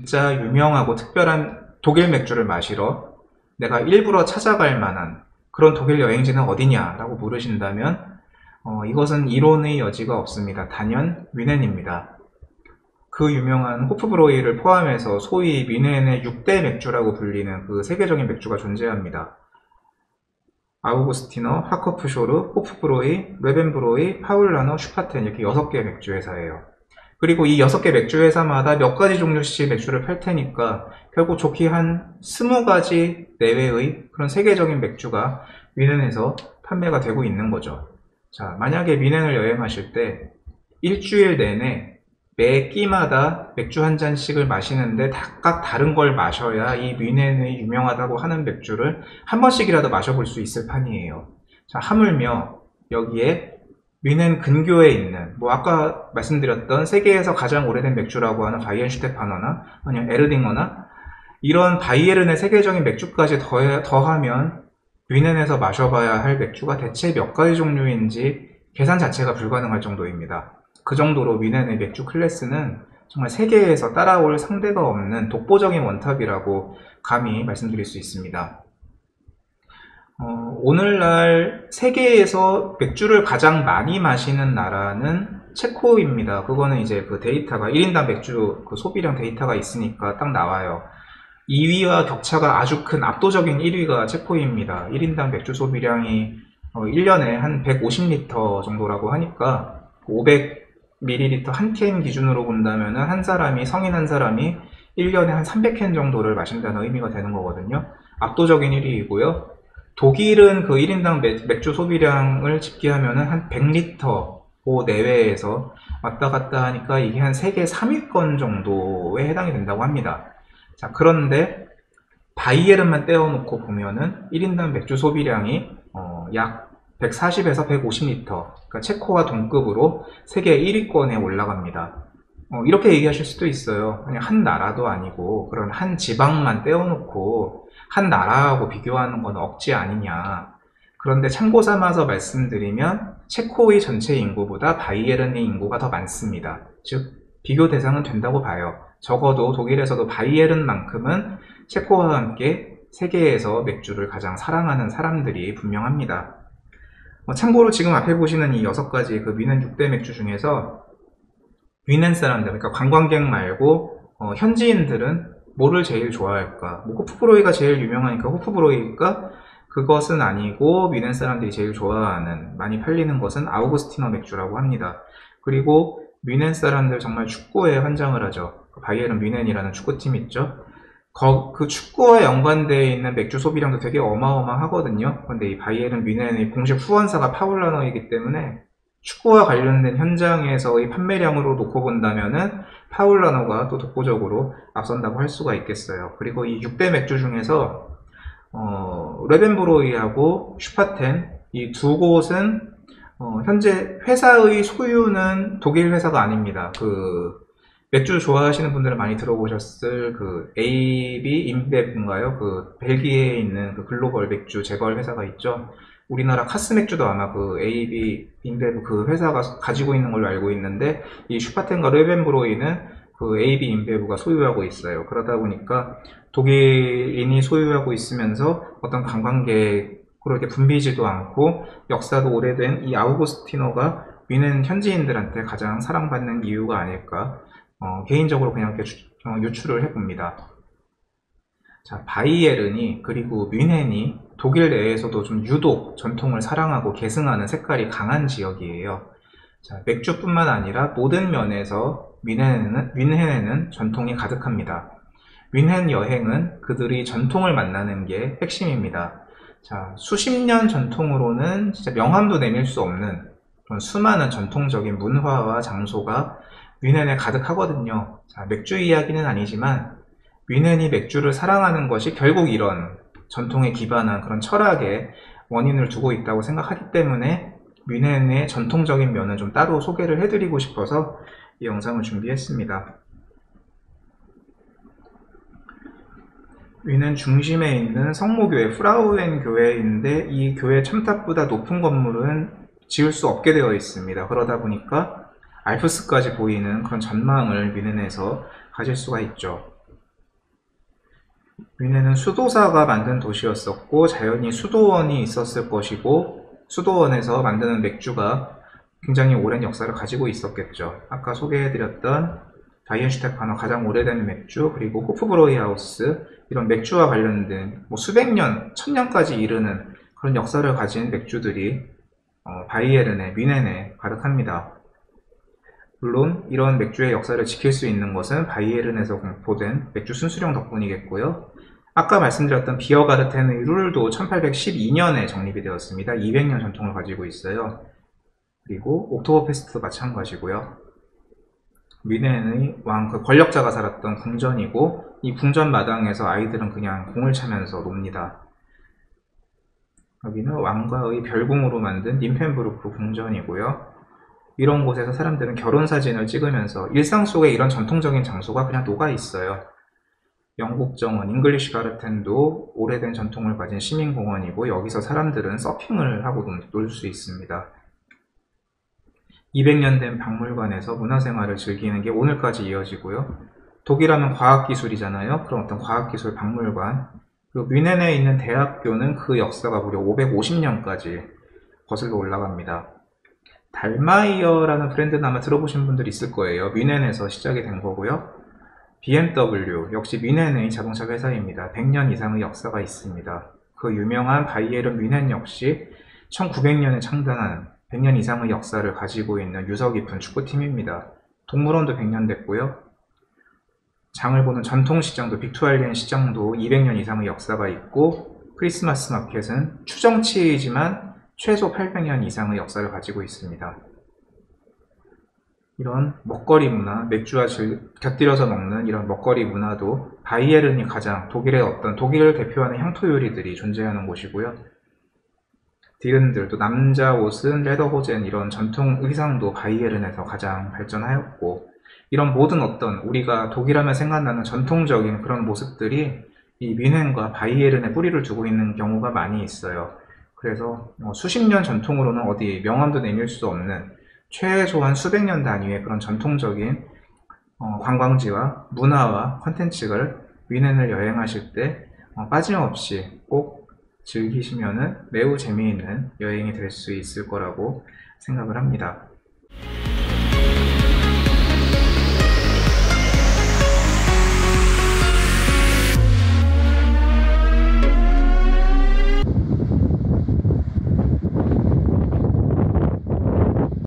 진짜 유명하고 특별한 독일 맥주를 마시러 내가 일부러 찾아갈 만한 그런 독일 여행지는 어디냐라고 물으신다면 이것은 이론의 여지가 없습니다. 단연 뮌헨입니다. 그 유명한 호프브로이를 포함해서 소위 뮌헨의 6대 맥주라고 불리는 그 세계적인 맥주가 존재합니다. 아우구스티너, 하커프쇼르, 호프브로이, 레벤브로이, 파울라너, 슈파텐 이렇게 6개의 맥주 회사예요. 그리고 이 6개 맥주 회사마다 몇 가지 종류씩 맥주를 팔 테니까 결국 좋게 한 20가지 내외의 그런 세계적인 맥주가 뮌헨에서 판매가 되고 있는 거죠. 자, 만약에 뮌헨을 여행하실 때 일주일 내내 매 끼마다 맥주 한 잔씩을 마시는데 각각 다른 걸 마셔야 이 뮌헨의 유명하다고 하는 맥주를 한 번씩이라도 마셔볼 수 있을 판이에요. 자, 하물며 여기에 뮌헨 근교에 있는 아까 말씀드렸던 세계에서 가장 오래된 맥주라고 하는 바이엔슈테파너나 아니면 에르딩어나 이런 바이에른의 세계적인 맥주까지 더하면 뮌헨에서 마셔봐야 할 맥주가 대체 몇 가지 종류인지 계산 자체가 불가능할 정도입니다. 그 정도로 뮌헨의 맥주 클래스는 정말 세계에서 따라올 상대가 없는 독보적인 원탑이라고 감히 말씀드릴 수 있습니다. 오늘날 세계에서 맥주를 가장 많이 마시는 나라는 체코입니다. 그거는 이제 그 데이터가 1인당 맥주 그 소비량 데이터가 있으니까 딱 나와요. 2위와 격차가 아주 큰 압도적인 1위가 체코입니다. 1인당 맥주 소비량이 1년에 한 150리터 정도라고 하니까 500ml 한 캔 기준으로 본다면 성인 한 사람이 1년에 한 300캔 정도를 마신다는 의미가 되는 거거든요. 압도적인 1위이고요. 독일은 그 1인당 맥주 소비량을 집계하면 한 100리터 내외에서 왔다 갔다 하니까 이게 한 세계 3위권 정도에 해당이 된다고 합니다. 자, 그런데 바이에른만 떼어놓고 보면은 1인당 맥주 소비량이 약 140에서 150리터, 그러니까 체코와 동급으로 세계 1위권에 올라갑니다. 이렇게 얘기하실 수도 있어요. 그냥 한 나라도 아니고 그런 한 지방만 떼어놓고 한 나라하고 비교하는 건 억지 아니냐. 그런데 참고 삼아서 말씀드리면 체코의 전체 인구보다 바이에른의 인구가 더 많습니다. 즉 비교 대상은 된다고 봐요. 적어도 독일에서도 바이에른만큼은 체코와 함께 세계에서 맥주를 가장 사랑하는 사람들이 분명합니다. 참고로 지금 앞에 보시는 이 6가지 그 뮌헨 6대 맥주 중에서 뮌헨 사람들, 그러니까 관광객 말고 현지인들은 뭐를 제일 좋아할까? 호프브로이가 제일 유명하니까 호프브로이일까? 그것은 아니고 뮌헨 사람들이 제일 좋아하는, 많이 팔리는 것은 아우구스티너 맥주라고 합니다. 그리고 뮌헨 사람들 정말 축구에 환장을 하죠. 바이에른 뮌헨이라는 축구팀 있죠. 그 축구와 연관되어 있는 맥주 소비량도 되게 어마어마하거든요. 근데 이 바이에른 뮌헨의 공식 후원사가 파울라너이기 때문에 축구와 관련된 현장에서의 판매량으로 놓고 본다면은 파울라너가 또 독보적으로 앞선다고 할 수가 있겠어요. 그리고 이 6대 맥주 중에서 레벤브로이하고 슈파텐 이 두 곳은 현재 회사의 소유는 독일 회사가 아닙니다. 맥주 좋아하시는 분들은 많이 들어보셨을 그 AB 인베브인가요? 그 벨기에에 있는 그 글로벌 맥주 제걸 회사가 있죠. 우리나라 카스 맥주도 아마 그 AB 인베브 그 회사가 가지고 있는 걸로 알고 있는데 이 슈파텐과 레벤브로이는 그 AB 인베브가 소유하고 있어요. 그러다 보니까 독일인이 소유하고 있으면서 어떤 관광객으로 이렇게 붐비지도 않고 역사도 오래된 이 아우구스티너가 뮌헨 현지인들한테 가장 사랑받는 이유가 아닐까 개인적으로 그냥 이렇게 유추를 해봅니다. 자, 바이에른이 그리고 뮌헨이 독일 내에서도 좀 유독 전통을 사랑하고 계승하는 색깔이 강한 지역이에요. 자, 맥주뿐만 아니라 모든 면에서 뮌헨에는 전통이 가득합니다. 뮌헨 여행은 그들이 전통을 만나는 게 핵심입니다. 자, 수십 년 전통으로는 진짜 명함도 내밀 수 없는 그런 수많은 전통적인 문화와 장소가 뮌헨에 가득하거든요. 자, 맥주 이야기는 아니지만 뮌헨이 맥주를 사랑하는 것이 결국 이런 전통에 기반한 그런 철학에 원인을 두고 있다고 생각하기 때문에 뮌헨의 전통적인 면은 좀 따로 소개를 해드리고 싶어서 이 영상을 준비했습니다. 뮌헨 중심에 있는 성모교회 프라우엔 교회인데 이 교회 첨탑보다 높은 건물은 지을 수 없게 되어 있습니다. 그러다 보니까 알프스까지 보이는 그런 전망을 뮌헨에서 가질 수가 있죠. 뮌헨은 수도사가 만든 도시였었고 자연히 수도원이 있었을 것이고 수도원에서 만드는 맥주가 굉장히 오랜 역사를 가지고 있었겠죠. 아까 소개해드렸던 바이엔슈테판너 가장 오래된 맥주, 그리고 호프브로이하우스, 이런 맥주와 관련된 수백 년, 천년까지 이르는 그런 역사를 가진 맥주들이 바이에른에, 뮌헨에 가득합니다. 물론 이런 맥주의 역사를 지킬 수 있는 것은 바이에른에서 공포된 맥주 순수령 덕분이겠고요. 아까 말씀드렸던 비어가르텐의 룰도 1812년에 정립이 되었습니다. 200년 전통을 가지고 있어요. 그리고 옥토버페스트도 마찬가지고요. 뮌헨의 왕, 권력자가 살았던 궁전이고, 이 궁전 마당에서 아이들은 그냥 공을 차면서 놉니다. 여기는 왕가의 별궁으로 만든 ним펜부르크 궁전이고요. 이런 곳에서 사람들은 결혼사진을 찍으면서 일상 속에 이런 전통적인 장소가 그냥 녹아 있어요. 영국 정원 잉글리시 가르텐도 오래된 전통을 가진 시민공원이고, 여기서 사람들은 서핑을 하고 놀 수 있습니다. 200년 된 박물관에서 문화생활을 즐기는 게 오늘까지 이어지고요. 독일하면 과학기술이잖아요. 그럼 어떤 과학기술 박물관, 그리고 뮌헨에 있는 대학교는 그 역사가 무려 550년까지 거슬러 올라갑니다. 달마이어라는 브랜드는 아마 들어보신 분들이 있을 거예요. 뮌헨에서 시작이 된 거고요. BMW 역시 뮌헨의 자동차 회사입니다. 100년 이상의 역사가 있습니다. 그 유명한 바이에른 뮌헨 역시 1900년에 창단한 100년 이상의 역사를 가지고 있는 유서 깊은 축구팀입니다. 동물원도 100년 됐고요. 장을 보는 전통시장도, 빅투알리엔 시장도 200년 이상의 역사가 있고, 크리스마스 마켓은 추정치이지만 최소 800년 이상의 역사를 가지고 있습니다. 이런 먹거리 문화, 맥주와 곁들여서 먹는 이런 먹거리 문화도 바이에른이 가장 독일을 대표하는 향토 요리들이 존재하는 곳이고요. 디른들, 또 남자 옷은 레더호젠, 이런 전통 의상도 바이에른에서 가장 발전하였고, 이런 모든 우리가 독일하면 생각나는 전통적인 그런 모습들이 이 뮌헨과 바이에른에 뿌리를 두고 있는 경우가 많이 있어요. 그래서 수십 년 전통으로는 어디 명함도 내밀 수 없는 최소한 수백 년 단위의 그런 전통적인 관광지와 문화와 컨텐츠를 뮌헨을 여행하실 때 빠짐없이 꼭 즐기시면 매우 재미있는 여행이 될 수 있을 거라고 생각을 합니다.